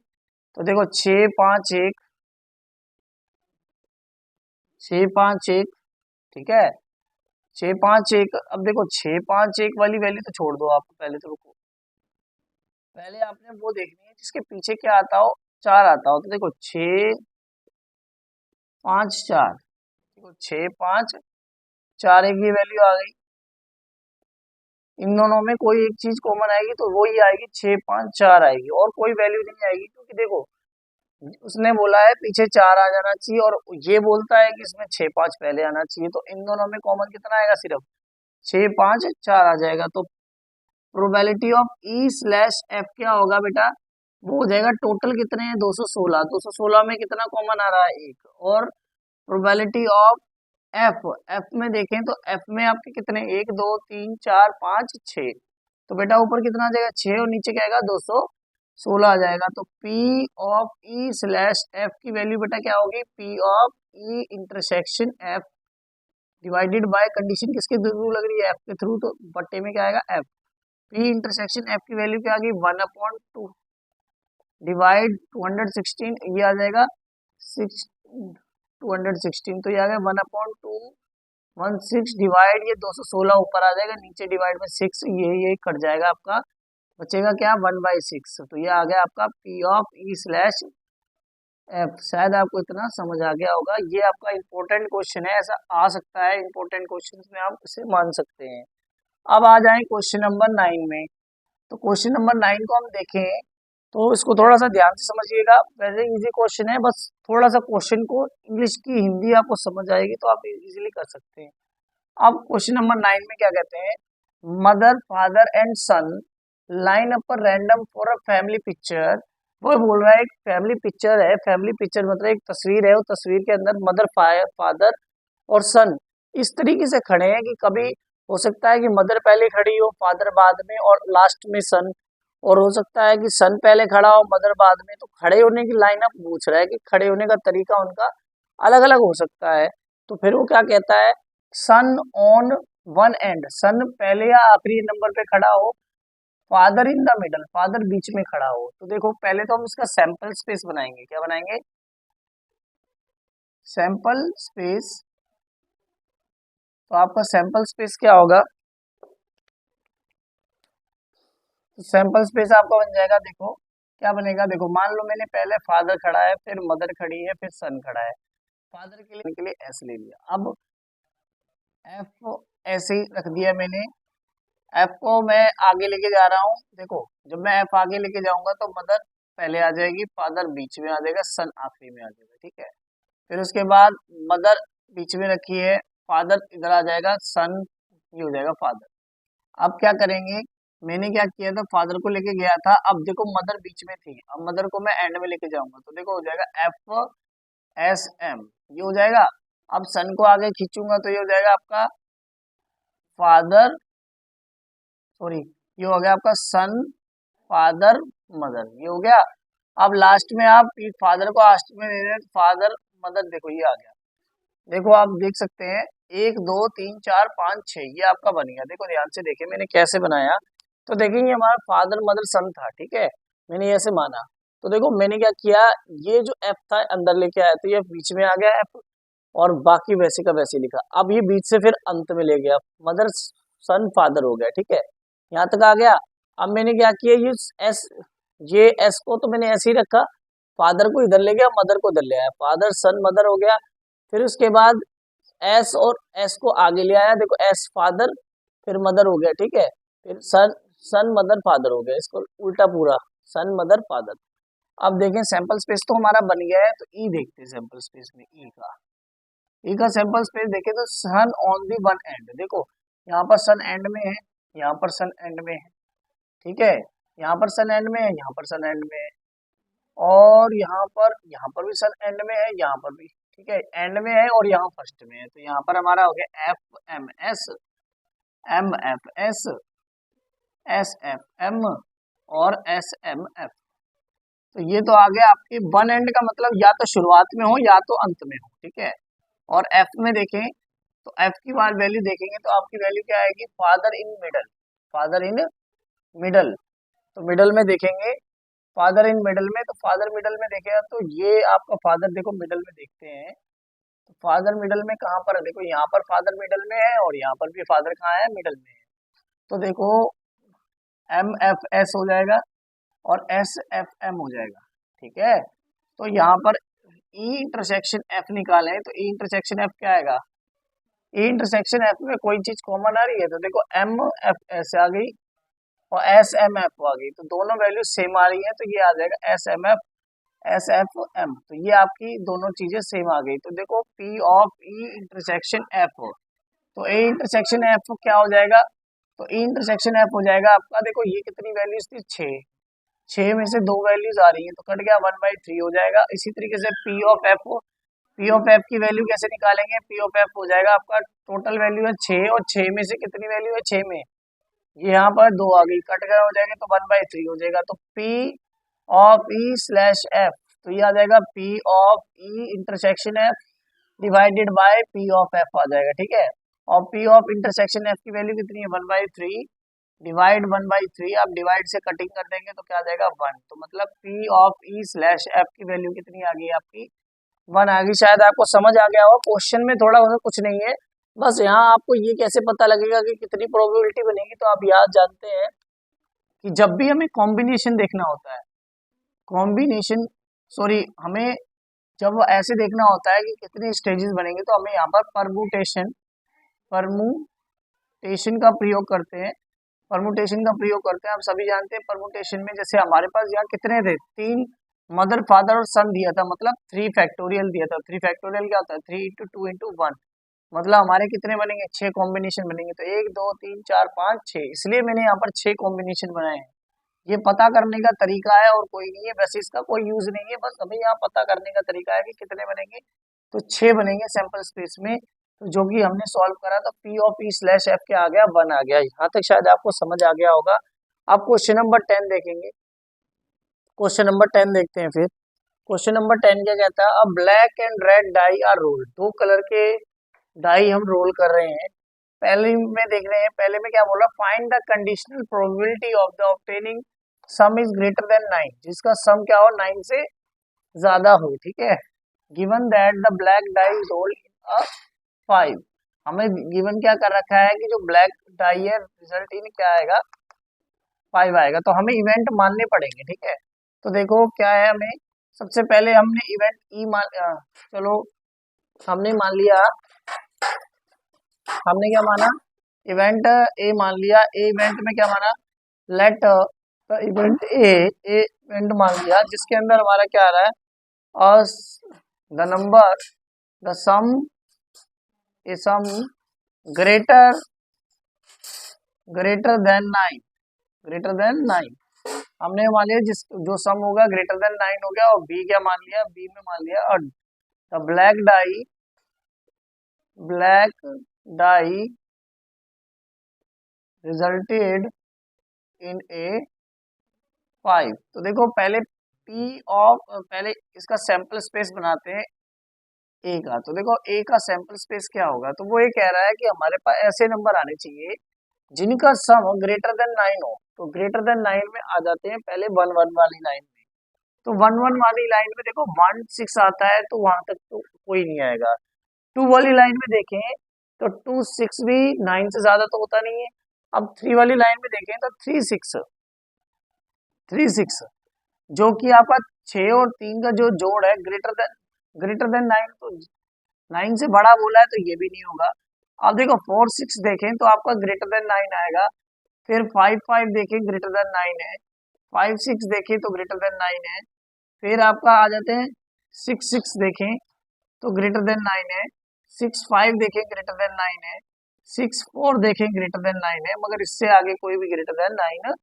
तो देखो 6 5 1, 6 5 1, ठीक है, 6 5 1। अब देखो 6 5 1 वाली वैल्यू तो छोड़ दो आप, पहले तो रुको, पहले आपने वो देखनी है जिसके पीछे क्या आता हो, 4 आता हो। तो देखो 6 5 4, देखो 6 5 4 1 की वैल्यू आ गई। इन दोनों में कोई एक चीज कॉमन आएगी तो वो ही आएगी 6 5 4 आएगी, और कोई वैल्यू नहीं आएगी, क्योंकि देखो उसने बोला है पीछे 4 आ जाना चाहिए और ये बोलता है कि इसमें 6 5 पहले आना चाहिए। तो इन दोनों में कॉमन कितना आएगा, सिर्फ 6 5 4 आ जाएगा। तो probability of E slash F क्या होगा बेटा, वो हो जाएगा टोटल कितने हैं 216, 216 में कितना कॉमन आ रहा है एक, और प्रोबेबिलिटी ऑफ एफ, एफ में देखें तो एफ में आपके कितने 1 2 3 4 5 6, तो बेटा ऊपर कितना आ जाएगा 6 और नीचे क्या आएगा 216 आ जाएगा। तो P of E slash F की वैल्यू बेटा क्या होगी, P of E intersection F divided bye condition किसके थ्रू लग रही है, एफ के थ्रू, तो बट्टे में क्या आएगा एफ, P इंटरसेक्शन एफ की वैल्यू क्या आ गई 1/2 डिवाइड 216, ये आ जाएगा 6 216, तो ये आ गया 1/2 16 डिवाइड, ये 216 ऊपर आ जाएगा, नीचे डिवाइड में 6, ये कट जाएगा आपका, बचेगा क्या 1/6। तो ये आ गया आपका P of E slash F. शायद आपको इतना समझ आ गया होगा। ये आपका इंपॉर्टेंट क्वेश्चन है, ऐसा आ सकता है इंपॉर्टेंट क्वेश्चन में आप इसे मान सकते हैं। अब आ जाए क्वेश्चन नंबर 9 में। तो क्वेश्चन नंबर 9 को हम देखें तो इसको थोड़ा सा ध्यान से समझिएगा, वैसे इजी क्वेश्चन है, बस थोड़ा सा क्वेश्चन को इंग्लिश की हिंदी आपको समझ आएगी तो आप इजीली कर सकते हैं। अब क्वेश्चन नंबर 9 में क्या कहते हैं, mother father and son line up random for a family picture. वो बोल रहा है एक फैमिली पिक्चर है, फैमिली पिक्चर मतलब एक तस्वीर है, वो तस्वीर के अंदर मदर फादर और सन इस तरीके से खड़े हैं कि कभी हो सकता है कि मदर पहले खड़ी हो, फादर बाद में और लास्ट में सन, और हो सकता है कि सन पहले खड़ा हो, मदर बाद में। तो खड़े होने की लाइनअप पूछ रहा है कि खड़े होने का तरीका उनका अलग अलग हो सकता है। तो फिर वो क्या कहता है, son on one end, son पहले या आखिरी नंबर पे खड़ा हो, father in the middle, father बीच में खड़ा हो। तो देखो पहले तो हम इसका सैंपल स्पेस बनाएंगे। क्या बनाएंगे, सैंपल स्पेस। तो आपका सैंपल स्पेस क्या होगा, तो सैंपल स्पेस आपका बन जाएगा, देखो क्या बनेगा, देखो मान लो मैंने पहले फादर खड़ा है, फिर मदर खड़ी है, फिर सन खड़ा है। फादर के लिए एस ले लिया, अब एफ ऐसे ही रख दिया मैंने। एफ को मैं आगे लेके जा रहा हूँ, देखो जब मैं एफ आगे लेके जाऊंगा तो मदर पहले आ जाएगी, फादर बीच में आ जाएगा, सन आखिरी में आ जाएगा, ठीक है। फिर उसके बाद मदर बीच में रखी है, फादर इधर आ जाएगा, सन ये हो जाएगा फादर। अब क्या करेंगे, मैंने क्या किया था, फादर को लेके गया था, अब देखो मदर बीच में थी, अब मदर को मैं एंड में लेके जाऊंगा, तो देखो हो जाएगा एफ एस एम, ये हो जाएगा। अब सन को आगे खींचूंगा तो ये हो जाएगा आपका फादर, सॉरी ये हो गया आपका सन फादर मदर, ये हो गया। अब लास्ट में आप फादर को लास्ट में दे दें, फादर मदर, देखो ये आ गया। देखो आप देख सकते हैं 1 2 3 4 5 6, ये आपका बन गया। देखो ध्यान से देखिए मैंने कैसे बनाया, तो देखेंगे हमारा फादर मदर सन था, ठीक है, मैंने ऐसे माना। तो देखो मैंने क्या किया, ये जो एफ था अंदर लेके आया, तो ये बीच में आ गया एफ, और बाकी वैसे का वैसे लिखा। अब ये बीच से फिर अंत में ले गया, मदर सन फादर हो गया, ठीक है, यहाँ तक आ गया। अब मैंने क्या किया, ये एस को तो मैंने ऐसे ही रखा, फादर को इधर ले गया, मदर को इधर ले आया, फादर सन मदर हो गया। फिर उसके बाद एस और एस को आगे ले आया, देखो एस फादर फिर मदर हो गया, ठीक है, फिर सन सन मदर फादर हो गया, इसको उल्टा पूरा सन मदर फादर। अब देखें सैंपल स्पेस तो हमारा बन गया है, तो ई देखते हैं सैंपल स्पेस में, ई का सैंपल स्पेस देखें तो सन ऑन दी वन एंड, देखो यहाँ पर सन एंड में है, यहाँ पर सन एंड में है, ठीक है, यहाँ पर सन एंड में है, यहाँ पर सन एंड में है, और यहाँ पर भी सन एंड में है, यहाँ पर भी, ठीक है, एंड में है, और यहाँ फर्स्ट में है। तो यहाँ पर हमारा हो गया F M S, M F S, S F M, और एस एम एफ। तो ये तो आ गया आपके वन एंड का मतलब या तो शुरुआत में हो या तो अंत में हो, ठीक है। और एफ में देखें तो एफ की बार वैल्यू देखेंगे तो आपकी वैल्यू क्या आएगी, father in middle, father in middle. तो मिडल में देखेंगे, फादर इन मिडल में, तो फादर मिडल में देखेगा तो ये आपका फादर, देखो मिडल में देखते हैं, तो फादर मिडल में कहाँ पर है, देखो यहाँ पर फादर मिडल में है, और यहाँ पर भी फादर कहाँ है, मिडल में है। तो देखो एम एफ एस हो जाएगा और एस एफ एम हो जाएगा, ठीक है। तो यहाँ पर ई इंटरसेक्शन एफ निकालें, तो ई इंटरसेक्शन एफ क्या आएगा, ई इंटरसेक्शन एफ में कोई चीज कॉमन आ रही है, तो देखो एम एफ एस आ गई और एस एम एफ आ गई, तो दोनों वैल्यू सेम आ रही है, तो ये आ जाएगा S M F S F M. तो ये आपकी दोनों चीजें सेम आ गई। तो देखो P of E intersection F, तो ए इंटरसेक्शन एफ क्या हो जाएगा, तो ई इंटरसेक्शन एफ हो जाएगा आपका, देखो ये कितनी वैल्यूज थी, 6, 6 में से 2 वैल्यूज आ रही है, तो कट गया 1/3 हो जाएगा। इसी तरीके से P of F, P of F की वैल्यू कैसे निकालेंगे, पी ऑफ एफ हो जाएगा आपका टोटल वैल्यू है 6, और 6 में से कितनी वैल्यू है, 6 में ये यहाँ पर 2 आ गई, कट गया हो जाएगा, तो 1/3 हो जाएगा। तो P of E slash F, तो ये आ जाएगा P of E intersection F divided by P of F आ जाएगा, ठीक है। और पी ऑफ इंटरसेक्शन एफ की वैल्यू कितनी है, 1/3 डिवाइड 1/3, आप डिवाइड से कटिंग कर देंगे तो क्या आ जाएगा 1, तो मतलब P of E slash F की वैल्यू कितनी आ गई आपकी, 1 आ गई। शायद आपको समझ आ गया हो, क्वेश्चन में थोड़ा सा कुछ नहीं है, बस यहाँ आपको ये कैसे पता लगेगा कि कितनी प्रोबेबिलिटी बनेगी, तो आप याद जानते हैं कि जब भी हमें कॉम्बिनेशन देखना होता है, कॉम्बिनेशन सॉरी हमें जब ऐसे देखना होता है कि कितने स्टेजेस बनेंगे, तो हमें यहाँ पर परमुटेशन परमुटेशन का प्रयोग करते हैं, परमुटेशन का प्रयोग करते हैं। आप सभी जानते हैं परमुटेशन में, जैसे हमारे पास यहाँ कितने थे, 3 मदर फादर और सन दिया था, मतलब 3 फैक्टोरियल दिया था। 3 फैक्टोरियल क्या होता है, 3 × 2 × 1, मतलब हमारे कितने बनेंगे, 6 कॉम्बिनेशन बनेंगे। तो 1 2 3 4 5 6, इसलिए मैंने यहाँ पर 6 कॉम्बिनेशन बनाए हैं। ये पता करने का तरीका है और कोई नहीं है, वैसे इसका कोई यूज नहीं है, बस हमें यहाँ पता करने का तरीका है कि कितने बनेंगे, तो 6 बनेंगे सैंपल स्पेस में। तो जो कि हमने सॉल्व करा तो P of E slash F क्या आ गया, 1 आ गया। यहाँ तक शायद आपको समझ आ गया होगा। अब क्वेश्चन नंबर 10 देखेंगे। क्वेश्चन नंबर 10 देखते हैं फिर। क्वेश्चन नंबर 10 क्या कहता है, a black and red die are roll. दो कलर के डाई हम रोल कर रहे हैं। पहले में देख रहे हैं, पहले में क्या बोला, find the conditional probability of the obtaining some is greater than 9, जिसका सम क्या हो, 9 से ज्यादा हो। ठीक है, given that the black die is rolled in a 5। हमें गिवन क्या कर रखा है कि जो ब्लैक डाई है रिजल्ट इन क्या आएगा, 5 आएगा। तो हमें इवेंट मानने पड़ेंगे। ठीक है, तो देखो क्या है, हमें सबसे पहले हमने इवेंट ई चलो हमने मान लिया, हमने क्या माना, इवेंट ए मान लिया। ए इवेंट में क्या माना, let the event A event मान लिया, जिसके अंदर हमारा क्या आ रहा है, the number the sum A sum greater greater than 9, greater than 9 हमने मान लिया, जिस जो सम होगा ग्रेटर देन 9 हो गया। और बी क्या मान लिया, बी में मान लिया, और the black die resulted in a 5। तो देखो पहले पहले इसका सैंपल स्पेस बनाते हैं ए का। तो देखो ए का सैंपल स्पेस क्या होगा, तो वो ये कह रहा है कि हमारे पास ऐसे नंबर आने चाहिए जिनका सम ग्रेटर देन 9 हो। तो ग्रेटर देन 9 में आ जाते हैं पहले 1 1 वाली लाइन में। तो 1 1 वाली लाइन में देखो 1 6 आता है, तो वहां तक तो कोई नहीं आएगा। 2 वाली लाइन में देखें तो 2 6 भी 9 से ज्यादा तो होता नहीं है। अब 3 वाली लाइन में देखें तो 3 6 जो कि आपका 6 और 3 का जो जोड़ है ग्रेटर देन 9, तो 9 से बड़ा बोला है तो ये भी नहीं होगा। अब देखो 4 6 देखें तो आपका ग्रेटर देन 9 आएगा। फिर 5 5 देखें ग्रेटर देन 9 है। 5 6 देखें तो ग्रेटर देन 9 है। फिर आपका आ जाते हैं 6 6 देखें तो ग्रेटर देन 9 है। 6 5 देखें ग्रेटर देन 9 है। 6 4 देखें ग्रेटर देन 9 है, मगर इससे आगे कोई भी ग्रेटर देन 9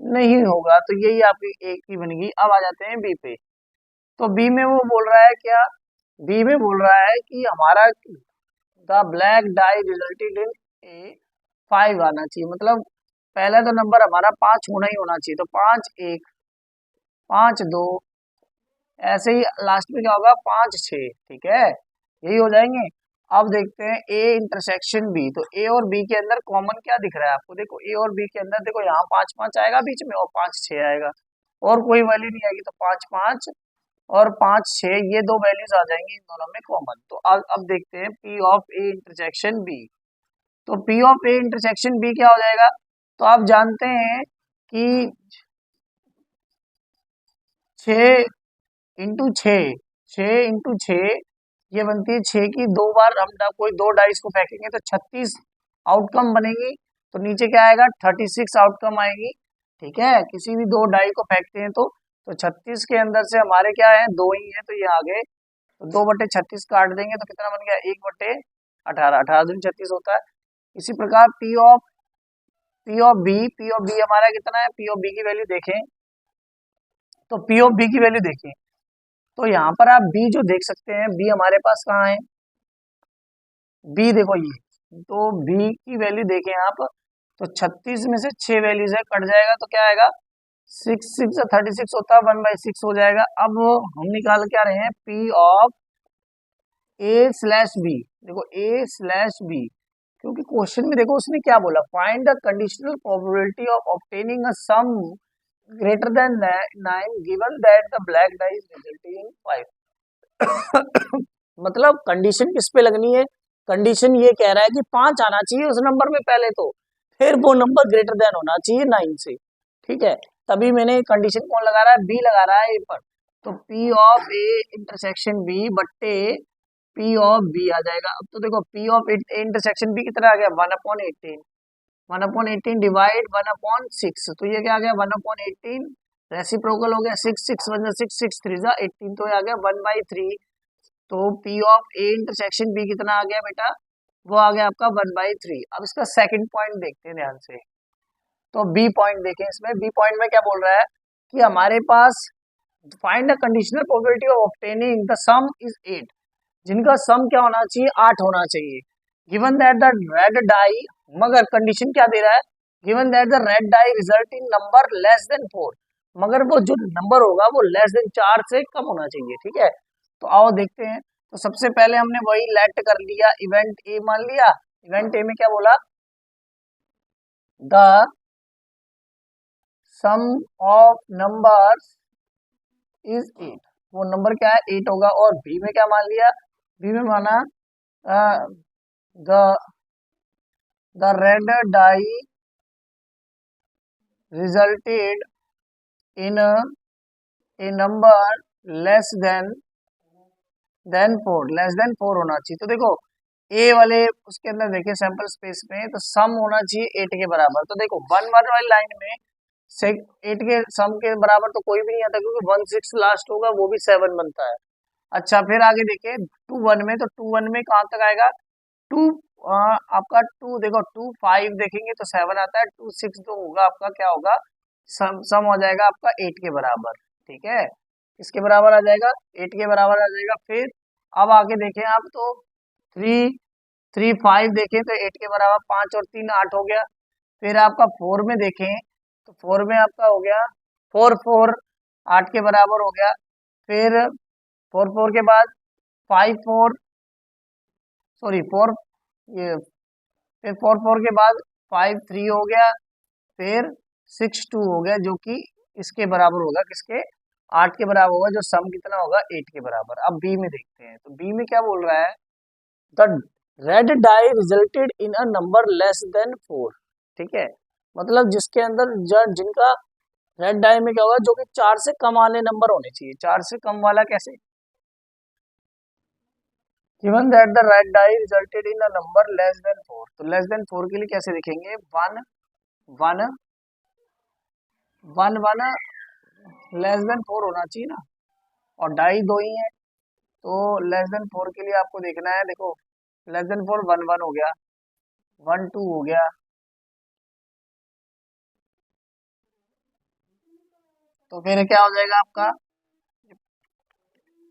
नहीं होगा। तो यही आपकी एक की बनेगी। अब आ जाते हैं बी पे। तो बी में वो बोल रहा है क्या, बी में बोल रहा है कि हमारा the black die resulted in a 5 आना चाहिए। मतलब पहला तो नंबर हमारा 5 होना ही होना चाहिए। तो 5 1 5 2 ऐसे ही लास्ट में क्या होगा, 5 6। ठीक है, यही हो जाएंगे। अब देखते हैं ए इंटरसेक्शन बी। तो ए और बी के अंदर कॉमन क्या दिख रहा है आपको, देखो ए और बी के अंदर देखो यहाँ 5 5 आएगा बीच में, और 5 6 आएगा, और कोई वैल्यू नहीं आएगी। तो 5 5 और 5 6 ये दो वैल्यूज आ जाएंगी इन दोनों में कॉमन। तो अब देखते हैं P of A intersection B. तो P of A intersection B क्या हो जाएगा, तो आप जानते हैं कि 6 इंटू 6 ये बनती है 6 की 2 बार। हम कोई 2 डाइस को फेंकेंगे तो 36 आउटकम बनेगी। तो नीचे क्या आएगा, 36 आउटकम आएगी। ठीक है, किसी भी 2 डाई को फेंकते हैं तो 36 के अंदर से हमारे क्या है, 2 ही है, तो ये आगे तो 2/36 काट देंगे तो कितना बन गया, 1/18, 18 दूनी 36 होता है। इसी प्रकार पी ऑफ बी हमारा कितना है, पी ऑफ बी की वैल्यू देखें तो पी ऑफ बी की वैल्यू देखें तो यहाँ पर आप बी जो देख सकते हैं, बी हमारे पास कहाँ है, बी देखो ये, तो बी की वैल्यू देखें आप तो 36 में से 6 वैल्यूज है, कट जाएगा तो क्या आएगा, 6 6 36 होता है, 1/6 हो जाएगा। अब हम निकाल क्या रहे हैं, P of A slash B. देखो ए स्लैश बी, क्योंकि क्वेश्चन में देखो उसने क्या बोला, find the conditional probability of obtaining a sum greater than 9 given that the black die is resulting in 5। मतलब कंडीशन किस पे लगनी है, कंडीशन ये कह रहा है कि 5 आना चाहिए उस नंबर में पहले, तो फिर वो नंबर ग्रेटर देन होना चाहिए 9 से। ठीक है, तभी मैंने कंडीशन कौन लगा रहा है, बी लगा रहा है ए पर। तो P of A intersection B बट्टे पी ऑफ बी आ जाएगा। अब तो देखो P of A intersection B कितना आ गया, 1/18, 1/18 डिवाइड 1/6। तो ये क्या आ गया, 1/18 रेसिप्रोकल हो गया, 6 6 6 6 3 18, तो ये आ गया 1/3। तो P of A intersection B कितना आ गया बेटा, वो आ गया आपका 1/3। अब इसका सेकंड पॉइंट देखते हैं ध्यान से। तो बी पॉइंट देखें, इसमें बी पॉइंट में क्या बोल रहा है कि हमारे पास find the conditional probability of obtaining the sum is 8, जिनका सम क्या होना चाहिए, 8 होना चाहिए। Given that the red die, मगर कंडीशन क्या दे रहा है, given that the red die result in number less than 4, मगर वो जो नंबर होगा वो लेस देन 4 से कम होना चाहिए, ठीक है। तो आओ देखते हैं। तो सबसे पहले हमने वही लेट कर लिया, इवेंट ए मान लिया। इवेंट ए में क्या बोला, the sum of numbers is 8, वो नंबर क्या है 8 होगा। और बी में क्या मान लिया, बी में माना the red die resulted in a number less than 4, less than 4 होना चाहिए। तो देखो ए वाले उसके अंदर देखिए सैंपल स्पेस में, तो सम होना चाहिए 8 के बराबर। तो देखो 1 1 वाली लाइन में से 8 के सम के बराबर तो कोई भी नहीं आता, क्योंकि 1 6 लास्ट होगा, वो भी 7 बनता है। अच्छा फिर आगे देखिए 2 1 में, तो 2 1 में कहाँ तक आएगा, 2 आपका 2 देखो 2 5 देखेंगे तो 7 आता है, 2 6 तो होगा आपका क्या होगा, सम हो जाएगा आपका 8 के बराबर, ठीक है। इसके बराबर आ जाएगा, 8 के बराबर आ जाएगा। फिर अब आगे देखें आप, तो 3 3 5 देखें तो 8 के बराबर, 5 और 3 8 हो गया। फिर आपका 4 में देखें तो 4 में आपका हो गया 4 4 8 के बराबर हो गया। फिर 4 4 के बाद 5 4 सॉरी 4 ये, फिर 4 4 के बाद 5 3 हो गया। फिर 6 2 हो गया, जो कि इसके बराबर होगा, किसके, 8 के बराबर होगा, जो सम कितना होगा 8 के बराबर। अब बी में देखते हैं, तो बी में क्या बोल रहा है, the red die resulted in a number less than 4, ठीक है। मतलब जिसके अंदर जिनका रेड डाई में क्या होगा, जो कि 4 से कम वाले नंबर होने चाहिए। 4 से कम वाला कैसे, given that the red die resulted in a number less than 4, तो लेस देन 4 के लिए कैसे लिखेंगे, 1 1 1 1 लेस देन 4 होना चाहिए ना, और डाई दो ही है, तो लेस देन 4 के लिए आपको देखना है, देखो लेस देन 4 1 1 हो गया, 1 2 हो गया। तो फिर क्या हो जाएगा आपका,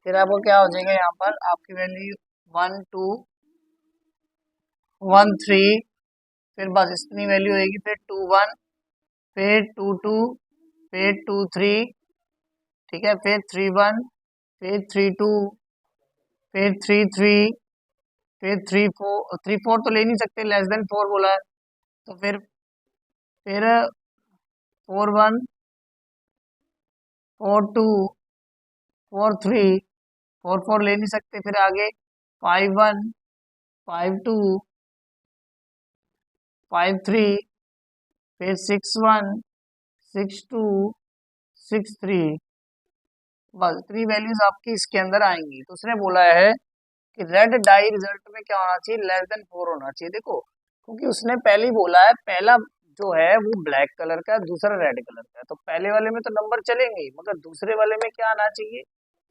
फिर आपको क्या हो जाएगा, यहाँ पर आपकी वैल्यू 1 2 1 3, फिर बस इतनी वैल्यू होगी। फिर 2 1, फिर 2 2, फिर 2 3, ठीक है। फिर 3 1, फिर 3 2, फिर 3 3, फिर 3 4, 3 4 तो ले नहीं सकते, लेस देन 4 बोला है। तो फिर 4 1, 4 2, 4 3, 4 4 ले नहीं सकते। फिर आगे 5 1, 5 2, 5 3, फिर 6 1, 6 2, 6 3, बस इतनी वैल्यूज आपकी इसके अंदर आएंगी। तो उसने बोला है कि रेड डाई रिजल्ट में क्या होना चाहिए, लेस देन 4 होना चाहिए। देखो क्योंकि उसने पहले ही बोला है, पहला जो है वो ब्लैक कलर का है, दूसरा रेड कलर का है, तो पहले वाले में तो नंबर चलेंगे ही, मगर दूसरे वाले में क्या आना चाहिए,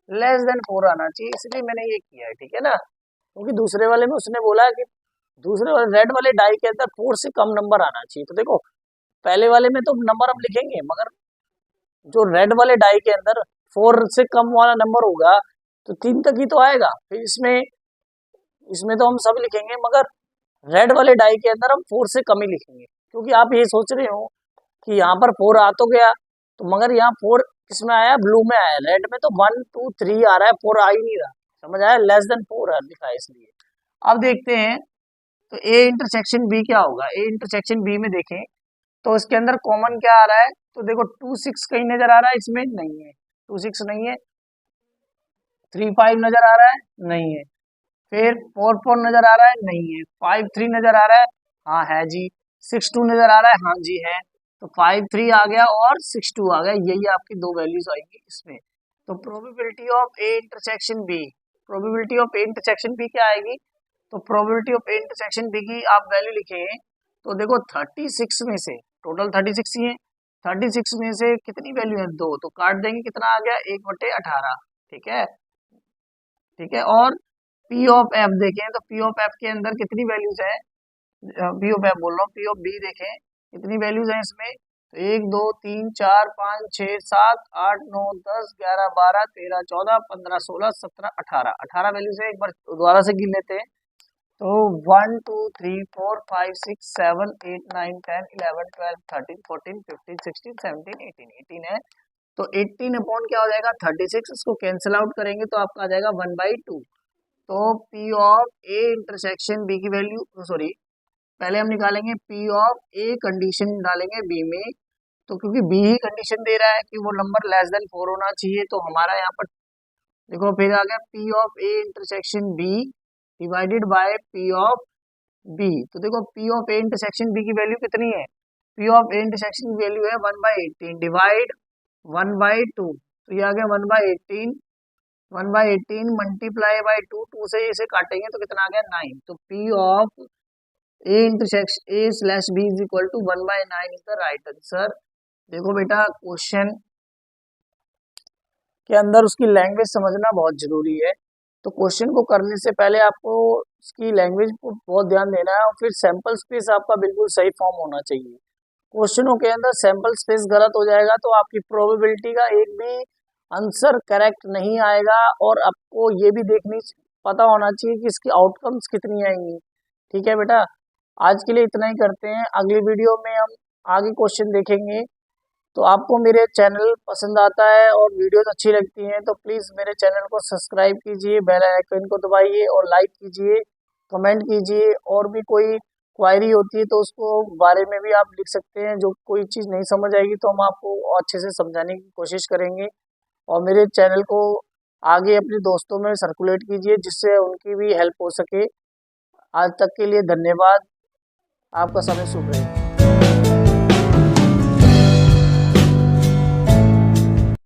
लेस देन 4 आना चाहिए, इसलिए मैंने ये किया है, ठीक है ना। क्योंकि दूसरे वाले में उसने बोला है कि दूसरे वाले रेड वाले डाई के अंदर 4 से कम नंबर आना चाहिए। तो देखो पहले वाले में तो नंबर हम लिखेंगे, मगर जो रेड वाले डाई के अंदर 4 से कम वाला नंबर होगा तो 3 तक ही तो आएगा। फिर इसमें इसमें तो हम सब लिखेंगे, मगर रेड वाले डाई के अंदर हम 4 से कम ही लिखेंगे, क्योंकि आप ये सोच रहे हो कि यहाँ पर 4 आ तो गया, तो मगर यहाँ 4 किसमें आया, ब्लू में आया, रेड में तो 1 2 3 आ रहा है, 4 आ ही नहीं रहा, समझ आया, लेस देन 4 लिखा है इसलिए। अब देखते हैं तो ए इंटरसेक्शन बी क्या होगा। ए इंटरसेक्शन बी में देखें तो इसके अंदर कॉमन क्या आ रहा है, तो देखो 2 6 कहीं नजर आ रहा है, इसमें नहीं है, 2 6 नहीं है। 3 5 नजर आ रहा है, नहीं है। फिर 4 4 नजर आ रहा है, नहीं है। 5 3 नजर आ रहा है, हाँ है जी। 6 2 नजर आ रहा है, हाँ जी है। तो 5 3 आ गया और 6 2 आ गया, यही आपकी दो वैल्यूज आएंगी इसमें। तो probability of A intersection B, probability of A intersection B क्या आएगी, तो probability of A intersection B की आप वैल्यू लिखें तो देखो 36 में से, टोटल 36 ही है, 36 में से कितनी वैल्यू है, 2, तो काट देंगे, कितना आ गया 1/18, ठीक है, ठीक है। और पी ऑफ एफ देखें तो पी ऑफ एफ के अंदर कितनी वैल्यूज है, पी ऑफ एफ बोल रहा हूँ, पी ऑफ बी देखें कितनी वैल्यूज है इसमें, तो 1 2 3 4 5 6 7 8 9 10 11 12 13 14 15 16 17 18 18 वैल्यूज है। एक बार दोबारा से गिन लेते हैं, तो 1 2 3 4 5 6 7 8 9 10 11 12 13 14 15 16 17 18 18 है। तो 18 अपॉन क्या हो जाएगा 36, इसको कैंसिल आउट करेंगे तो आपका आ जाएगा 1/2। तो P of A intersection B की वैल्यू, सॉरी पहले हम निकालेंगे P ऑफ ए, कंडीशन डालेंगे बी में। तो क्योंकि बी ही कंडीशन दे रहा है कि वो नंबर लेस देन 4 होना चाहिए, तो हमारा यहाँ पर देखो फिर आ गया P of A intersection B divided by P of B. तो देखो P of A intersection B की वैल्यू कितनी है, P ऑफ ए इंटरसेक्शन की वैल्यू है 1/18 डिवाइड 1/2। तो ये आ गया 1/18, 1/18 मल्टीप्लाई बाय 2, 2 से इसे काटेंगे तो कितना आ गया 9। तो P of A intersection A slash B is equal to 1/9 is the right answer. देखो बेटा क्वेश्चन के अंदर उसकी लैंग्वेज समझना बहुत जरूरी है। तो क्वेश्चन को करने से पहले आपको उसकी लैंग्वेज को बहुत ध्यान देना है और फिर सैंपल स्पेस आपका बिल्कुल सही फॉर्म होना चाहिए। क्वेश्चनों के अंदर सैंपल स्पेस गलत हो जाएगा तो आपकी प्रोबेबिलिटी का एक भी आंसर करेक्ट नहीं आएगा, और आपको ये भी देखनी पता होना चाहिए कि इसकी आउटकम्स कितनी आएंगी। ठीक है बेटा, आज के लिए इतना ही करते हैं, अगली वीडियो में हम आगे क्वेश्चन देखेंगे। तो आपको मेरे चैनल पसंद आता है और वीडियोस अच्छी लगती हैं तो प्लीज़ मेरे चैनल को सब्सक्राइब कीजिए, बेल आइकन को दबाइए और लाइक कीजिए, कमेंट कीजिए। और भी कोई क्वायरी होती है तो उसको बारे में भी आप लिख सकते हैं, जो कोई चीज़ नहीं समझ आएगी तो हम आपको अच्छे से समझाने की कोशिश करेंगे। और मेरे चैनल को आगे अपने दोस्तों में सर्कुलेट कीजिए जिससे उनकी भी हेल्प हो सके। आज तक के लिए धन्यवाद, आपका समय शुभ रहे।